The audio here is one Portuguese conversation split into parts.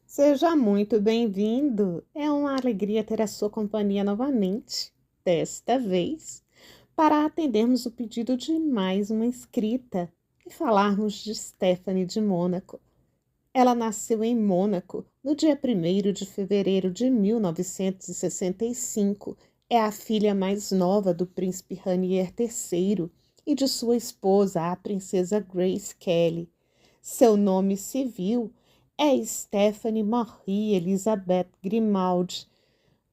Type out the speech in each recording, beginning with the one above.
Seja muito bem-vindo. É uma alegria ter a sua companhia novamente, desta vez, para atendermos o pedido de mais uma inscrita e falarmos de Stephanie de Mônaco. Ela nasceu em Mônaco no dia 1º de fevereiro de 1965. É a filha mais nova do príncipe Rainier III e de sua esposa, a princesa Grace Kelly. Seu nome civil é Stephanie Marie Elizabeth Grimaldi.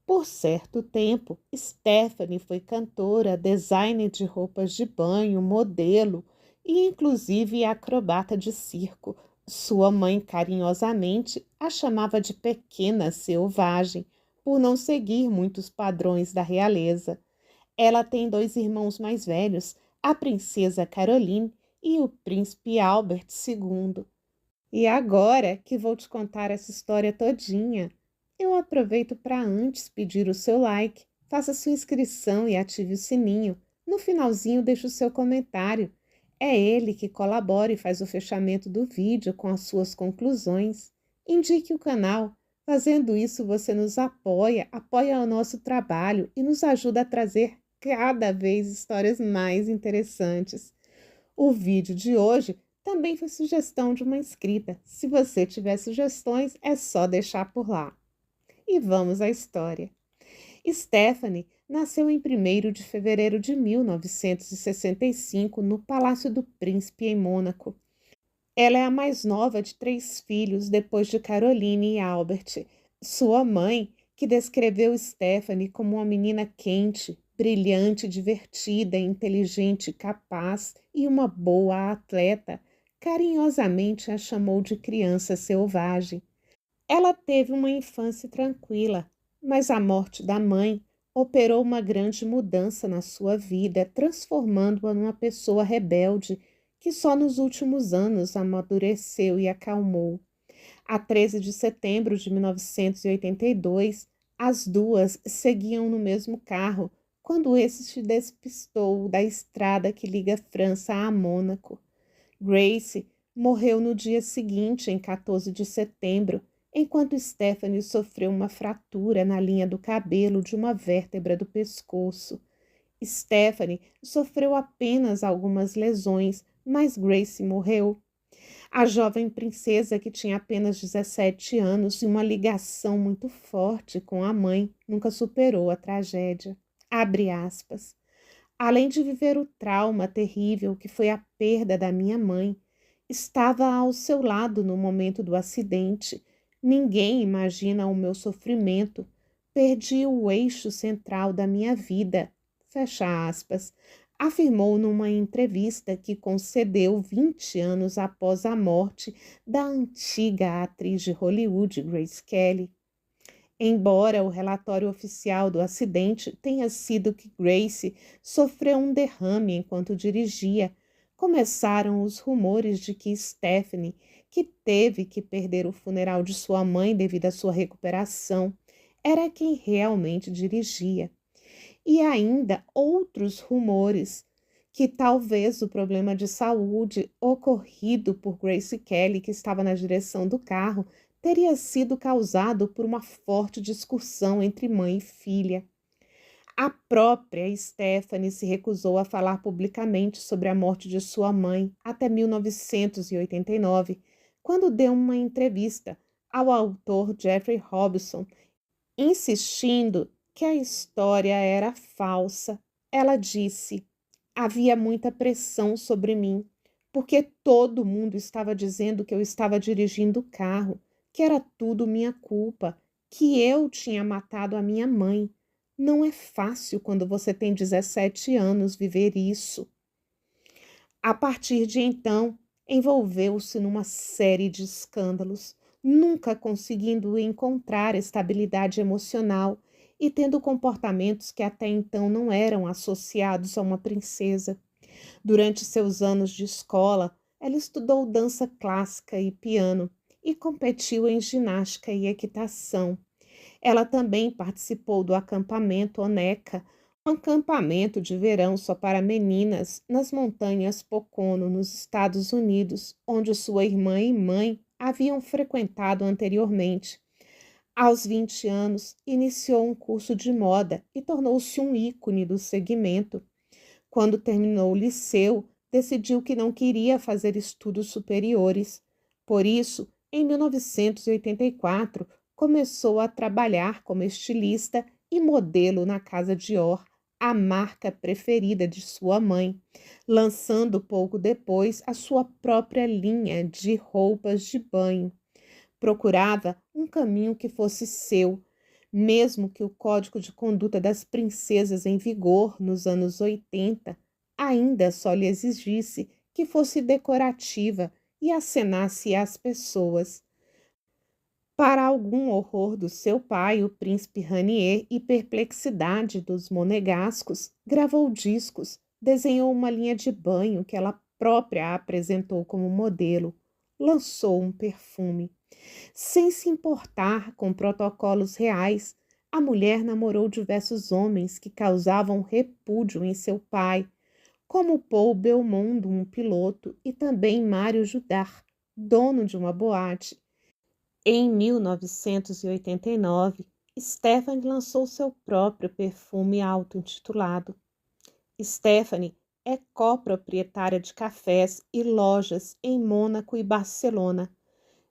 Por certo tempo, Stephanie foi cantora, designer de roupas de banho, modelo e inclusive acrobata de circo. Sua mãe carinhosamente a chamava de pequena selvagem, por não seguir muitos padrões da realeza. Ela tem dois irmãos mais velhos, a princesa Caroline e o príncipe Albert II. E agora que vou te contar essa história todinha, eu aproveito para antes pedir o seu like, faça sua inscrição e ative o sininho. No finalzinho deixe o seu comentário. É ele que colabora e faz o fechamento do vídeo com as suas conclusões. Indique o canal. Fazendo isso, você nos apoia o nosso trabalho e nos ajuda a trazer cada vez histórias mais interessantes. O vídeo de hoje também foi sugestão de uma inscrita. Se você tiver sugestões, é só deixar por lá. E vamos à história. Stephanie nasceu em 1º de fevereiro de 1965 no Palácio do Príncipe em Mônaco. Ela é a mais nova de 3 filhos depois de Caroline e Albert. Sua mãe, que descreveu Stephanie como uma menina quente, brilhante, divertida, inteligente, capaz e uma boa atleta, carinhosamente a chamou de criança selvagem. Ela teve uma infância tranquila, mas a morte da mãe operou uma grande mudança na sua vida, transformando-a numa pessoa rebelde que só nos últimos anos amadureceu e acalmou. A 13 de setembro de 1982, as duas seguiam no mesmo carro quando esse se despistou da estrada que liga França a Mônaco. Grace morreu no dia seguinte, em 14 de setembro, enquanto Stephanie sofreu uma fratura na linha do cabelo de uma vértebra do pescoço. Stephanie sofreu apenas algumas lesões, mas Grace morreu. A jovem princesa, que tinha apenas 17 anos e uma ligação muito forte com a mãe, nunca superou a tragédia. Abre aspas. Além de viver o trauma terrível que foi a perda da minha mãe, estava ao seu lado no momento do acidente. Ninguém imagina o meu sofrimento. Perdi o eixo central da minha vida. Fecha aspas. Afirmou numa entrevista que concedeu 20 anos após a morte da antiga atriz de Hollywood, Grace Kelly. Embora o relatório oficial do acidente tenha sido que Grace sofreu um derrame enquanto dirigia, começaram os rumores de que Stephanie, que teve que perder o funeral de sua mãe devido à sua recuperação, era quem realmente dirigia. E ainda outros rumores que talvez o problema de saúde ocorrido por Grace Kelly, que estava na direção do carro, teria sido causado por uma forte discussão entre mãe e filha. A própria Stephanie se recusou a falar publicamente sobre a morte de sua mãe até 1989, quando deu uma entrevista ao autor Jeffrey Robinson, insistindo que a história era falsa. Ela disse: havia muita pressão sobre mim, porque todo mundo estava dizendo que eu estava dirigindo o carro, que era tudo minha culpa, que eu tinha matado a minha mãe. Não é fácil quando você tem 17 anos viver isso. A partir de então, envolveu-se numa série de escândalos, nunca conseguindo encontrar estabilidade emocional e tendo comportamentos que até então não eram associados a uma princesa. Durante seus anos de escola, ela estudou dança clássica e piano e competiu em ginástica e equitação. Ela também participou do acampamento Oneca, um acampamento de verão só para meninas nas montanhas Pocono, nos Estados Unidos, onde sua irmã e mãe haviam frequentado anteriormente. Aos 20 anos, iniciou um curso de moda e tornou-se um ícone do segmento. Quando terminou o liceu, decidiu que não queria fazer estudos superiores. Por isso, em 1984, começou a trabalhar como estilista e modelo na Casa Dior, a marca preferida de sua mãe, lançando pouco depois a sua própria linha de roupas de banho. Procurava um caminho que fosse seu, mesmo que o código de conduta das princesas em vigor nos anos 80 ainda só lhe exigisse que fosse decorativa e acenasse às pessoas. Para algum horror do seu pai, o príncipe Ranier, e perplexidade dos monegascos, gravou discos, desenhou uma linha de banho que ela própria apresentou como modelo, lançou um perfume. Sem se importar com protocolos reais, a mulher namorou diversos homens que causavam repúdio em seu pai, como Paul Belmondo, um piloto, e também Mário Judar, dono de uma boate. Em 1989, Stephanie lançou seu próprio perfume auto-intitulado. Stephanie é coproprietária de cafés e lojas em Mônaco e Barcelona.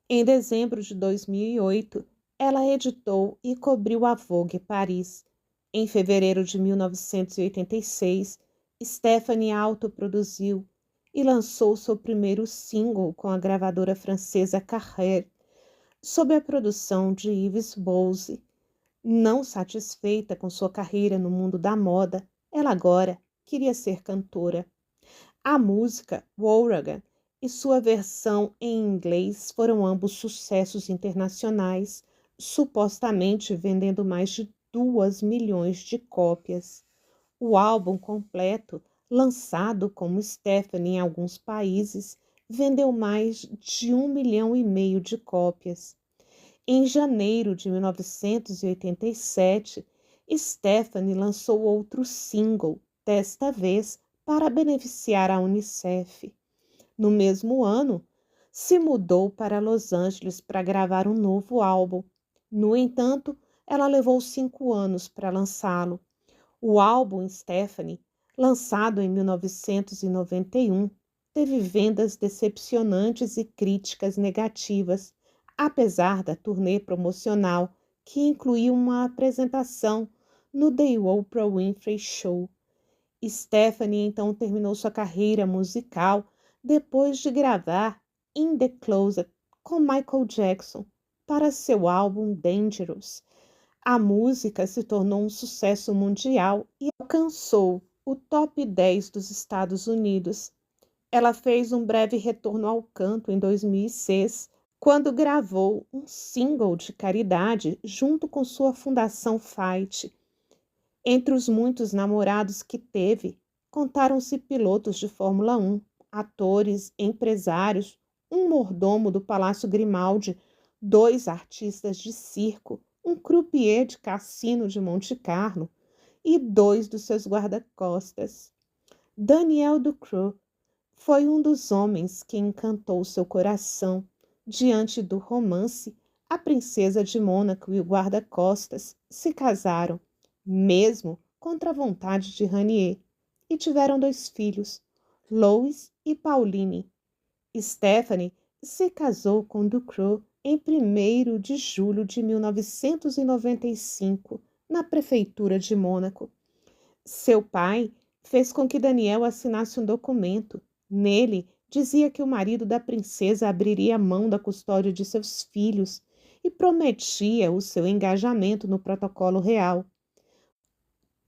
Em dezembro de 2008, ela editou e cobriu a Vogue Paris. Em fevereiro de 1986, Stephanie autoproduziu e lançou seu primeiro single com a gravadora francesa Carrère, sob a produção de Yves Boze. Não satisfeita com sua carreira no mundo da moda, ela agora queria ser cantora. A música Woragan e sua versão em inglês foram ambos sucessos internacionais, supostamente vendendo mais de 2 milhões de cópias. O álbum completo, lançado como Stephanie em alguns países, vendeu mais de 1,5 milhão de cópias. Em janeiro de 1987, Stephanie lançou outro single, desta vez para beneficiar a Unicef. No mesmo ano, se mudou para Los Angeles para gravar um novo álbum. No entanto, ela levou 5 anos para lançá-lo. O álbum Stephanie, lançado em 1991, teve vendas decepcionantes e críticas negativas, apesar da turnê promocional, que incluiu uma apresentação no The Oprah Winfrey Show. Stephanie então terminou sua carreira musical depois de gravar In the Closet com Michael Jackson para seu álbum Dangerous. A música se tornou um sucesso mundial e alcançou o top 10 dos Estados Unidos. Ela fez um breve retorno ao canto em 2006, quando gravou um single de caridade junto com sua fundação Fight. Entre os muitos namorados que teve, contaram-se pilotos de Fórmula 1, atores, empresários, um mordomo do Palácio Grimaldi, 2 artistas de circo, um croupier de cassino de Monte Carlo e 2 dos seus guarda-costas. Daniel Ducrot foi um dos homens que encantou seu coração. Diante do romance, a princesa de Mônaco e o guarda-costas se casaram, mesmo contra a vontade de Ranier, e tiveram 2 filhos, Louis e Pauline. Stephanie se casou com Ducrot em 1º de julho de 1995, na prefeitura de Mônaco. Seu pai fez com que Daniel assinasse um documento. Nele, dizia que o marido da princesa abriria mão da custódia de seus filhos e prometia o seu engajamento no protocolo real.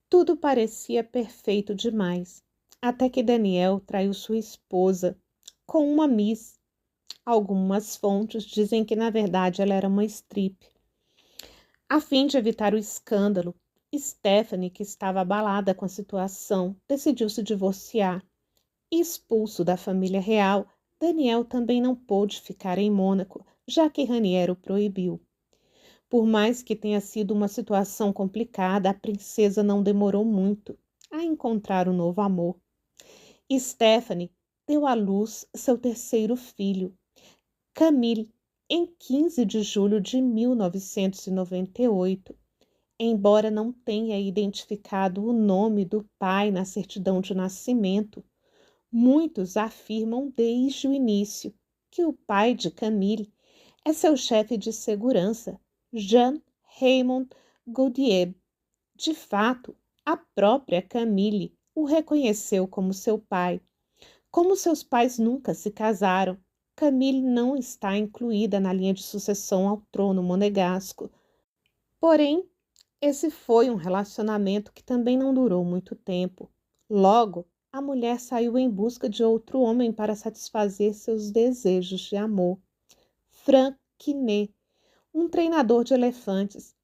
Tudo parecia perfeito demais, até que Daniel traiu sua esposa com uma Miss. Algumas fontes dizem que, na verdade, ela era uma strip. A fim de evitar o escândalo, Stephanie, que estava abalada com a situação, decidiu se divorciar. Expulso da família real, Daniel também não pôde ficar em Mônaco, já que Ranier o proibiu. Por mais que tenha sido uma situação complicada, a princesa não demorou muito a encontrar um novo amor. Stephanie deu à luz seu terceiro filho, Camille, em 15 de julho de 1998, embora não tenha identificado o nome do pai na certidão de nascimento. Muitos afirmam desde o início que o pai de Camille é seu chefe de segurança, Jean Raymond Gaultier. De fato, a própria Camille o reconheceu como seu pai. Como seus pais nunca se casaram, Camille não está incluída na linha de sucessão ao trono monegasco. Porém, esse foi um relacionamento que também não durou muito tempo. Logo, a mulher saiu em busca de outro homem para satisfazer seus desejos de amor. Frank Quinet, um treinador de elefantes.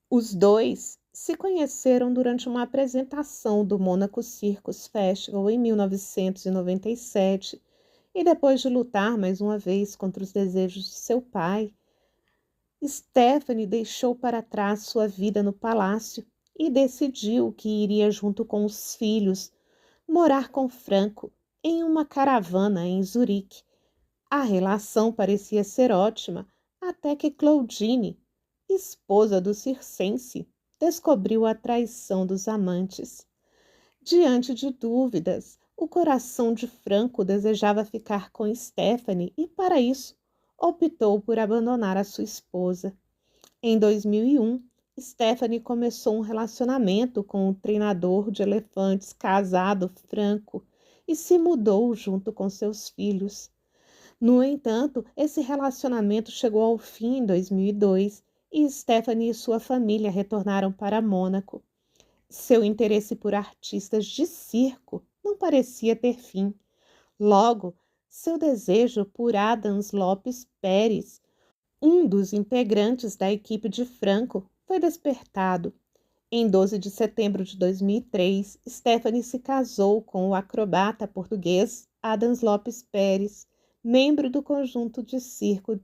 Os dois se conheceram durante uma apresentação do Monaco Circus Festival em 1997 e depois de lutar mais uma vez contra os desejos de seu pai, Stephanie deixou para trás sua vida no palácio e decidiu que iria junto com os filhos morar com Franco em uma caravana em Zurique. A relação parecia ser ótima até que Claudine, esposa do circense, descobriu a traição dos amantes. Diante de dúvidas, o coração de Franco desejava ficar com Stephanie e, para isso, optou por abandonar a sua esposa. Em 2001, Stephanie começou um relacionamento com o treinador de elefantes casado Franco e se mudou junto com seus filhos. No entanto, esse relacionamento chegou ao fim em 2002 e Stephanie e sua família retornaram para Mônaco. Seu interesse por artistas de circo não parecia ter fim. Logo, seu desejo por Adams Lopes Pérez, um dos integrantes da equipe de Franco, foi despertado. Em 12 de setembro de 2003, Stephanie se casou com o acrobata português Adams Lopes Pérez, membro do conjunto de circo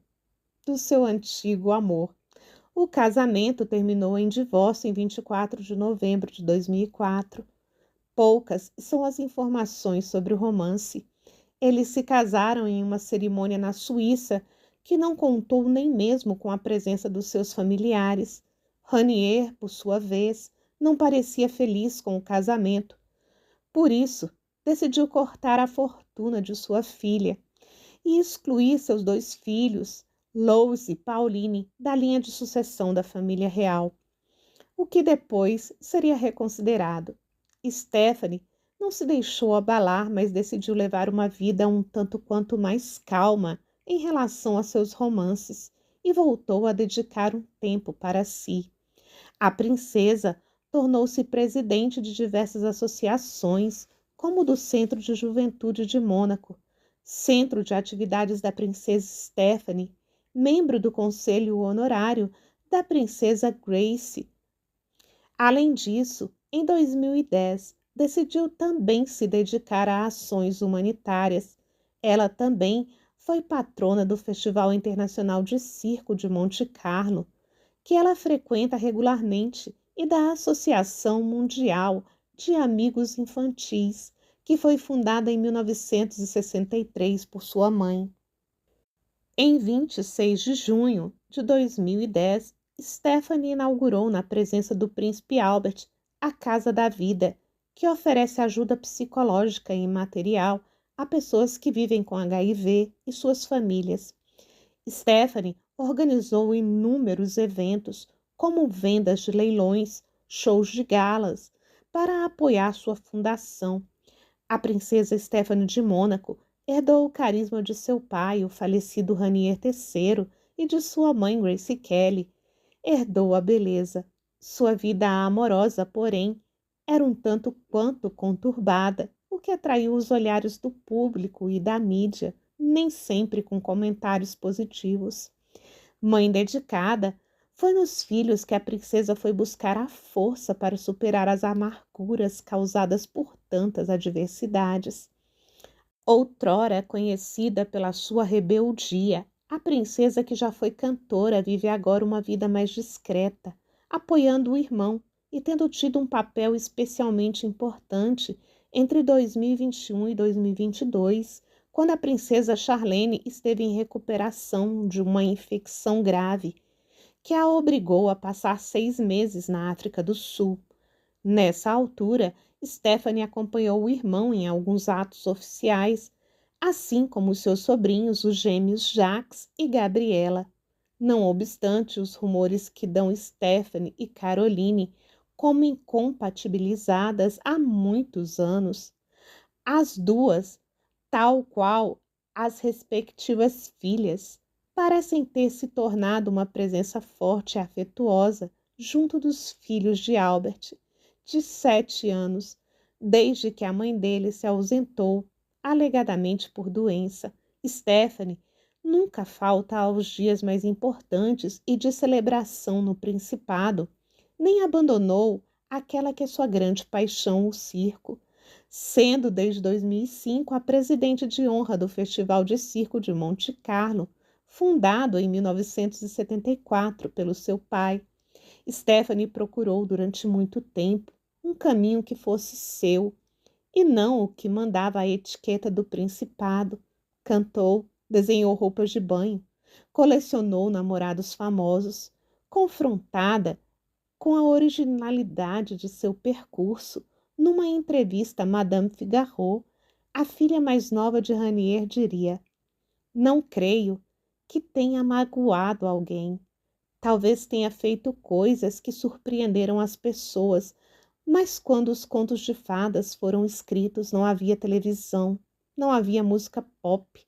do seu antigo amor. O casamento terminou em divórcio em 24 de novembro de 2004. Poucas são as informações sobre o romance. Eles se casaram em uma cerimônia na Suíça que não contou nem mesmo com a presença dos seus familiares. Ranier, por sua vez, não parecia feliz com o casamento. Por isso, decidiu cortar a fortuna de sua filha e excluir seus dois filhos, Louis e Pauline, da linha de sucessão da família real, o que depois seria reconsiderado. Stephanie não se deixou abalar, mas decidiu levar uma vida um tanto quanto mais calma em relação a seus romances e voltou a dedicar um tempo para si. A princesa tornou-se presidente de diversas associações, como o do Centro de Juventude de Mônaco, Centro de Atividades da Princesa Stephanie, membro do Conselho Honorário da Princesa Grace. Além disso, em 2010, decidiu também se dedicar a ações humanitárias. Ela também foi patrona do Festival Internacional de Circo de Monte Carlo, que ela frequenta regularmente, e da Associação Mundial de Amigos Infantis, que foi fundada em 1963 por sua mãe. Em 26 de junho de 2010, Stephanie inaugurou na presença do príncipe Albert a Casa da Vida, que oferece ajuda psicológica e material a pessoas que vivem com HIV e suas famílias. Stephanie organizou inúmeros eventos, como vendas de leilões, shows de galas, para apoiar sua fundação. A princesa Stephanie de Mônaco herdou o carisma de seu pai, o falecido Ranier III, e de sua mãe Grace Kelly. Herdou a beleza. Sua vida amorosa, porém, era um tanto quanto conturbada, o que atraiu os olhares do público e da mídia, nem sempre com comentários positivos. Mãe dedicada, foi nos filhos que a princesa foi buscar a força para superar as amarguras causadas por tantas adversidades. Outrora conhecida pela sua rebeldia, a princesa que já foi cantora vive agora uma vida mais discreta, apoiando o irmão e tendo tido um papel especialmente importante entre 2021 e 2022, quando a princesa Charlene esteve em recuperação de uma infecção grave que a obrigou a passar 6 meses na África do Sul. Nessa altura, Stephanie acompanhou o irmão em alguns atos oficiais, assim como os seus sobrinhos, os gêmeos Jacques e Gabriela. Não obstante os rumores que dão Stephanie e Caroline como incompatibilizadas há muitos anos, as duas, tal qual as respectivas filhas, parecem ter se tornado uma presença forte e afetuosa junto dos filhos de Albert, de 7 anos, desde que a mãe dele se ausentou, alegadamente por doença. Stephanie nunca falta aos dias mais importantes e de celebração no Principado, nem abandonou aquela que é sua grande paixão, o circo, sendo desde 2005 a presidente de honra do Festival de Circo de Monte Carlo, fundado em 1974 pelo seu pai. Stephanie procurou durante muito tempo um caminho que fosse seu, e não o que mandava a etiqueta do Principado. Cantou, desenhou roupas de banho, colecionou namorados famosos. Confrontada com a originalidade de seu percurso, numa entrevista a Madame Figaro, a filha mais nova de Ranier diria: "Não creio que tenha magoado alguém. Talvez tenha feito coisas que surpreenderam as pessoas, mas quando os contos de fadas foram escritos, não havia televisão, não havia música pop.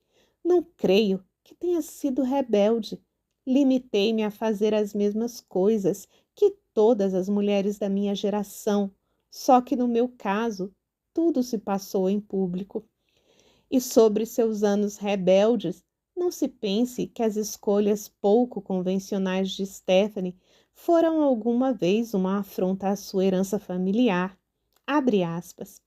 Não creio que tenha sido rebelde. Limitei-me a fazer as mesmas coisas que todas as mulheres da minha geração, só que no meu caso, tudo se passou em público. E sobre seus anos rebeldes, não se pense que as escolhas pouco convencionais de Stephanie foram alguma vez uma afronta à sua herança familiar. Abre aspas.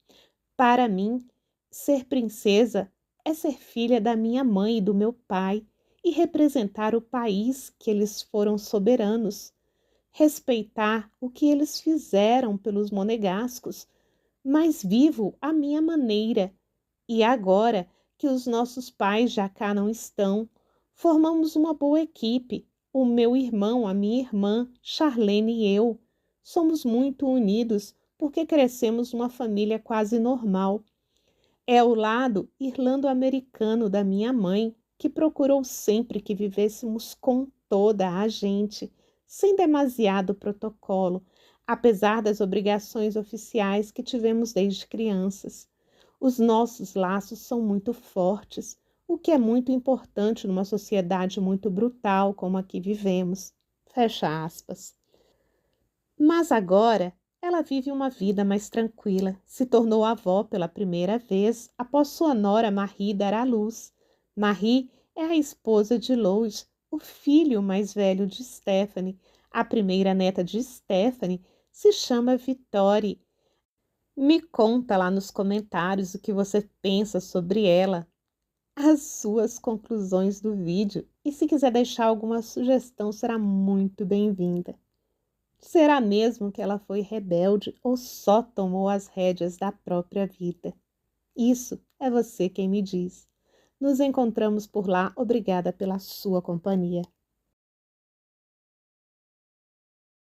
Para mim, ser princesa é ser filha da minha mãe e do meu pai e representar o país que eles foram soberanos, respeitar o que eles fizeram pelos monegascos, mas vivo à minha maneira. E agora que os nossos pais já cá não estão, formamos uma boa equipe. O meu irmão, a minha irmã, Charlene e eu. Somos muito unidos porque crescemos numa família quase normal. É o lado irlando-americano da minha mãe que procurou sempre que vivêssemos com toda a gente, sem demasiado protocolo, apesar das obrigações oficiais que tivemos desde crianças. Os nossos laços são muito fortes, o que é muito importante numa sociedade muito brutal como a que vivemos. Fecha aspas. Mas agora ela vive uma vida mais tranquila, se tornou avó pela primeira vez após sua nora Marie dar à luz. Marie é a esposa de Louis, o filho mais velho de Stephanie. A primeira neta de Stephanie se chama Victorie. Me conta lá nos comentários o que você pensa sobre ela, as suas conclusões do vídeo, e se quiser deixar alguma sugestão, será muito bem-vinda. Será mesmo que ela foi rebelde ou só tomou as rédeas da própria vida? Isso é você quem me diz. Nos encontramos por lá. Obrigada pela sua companhia.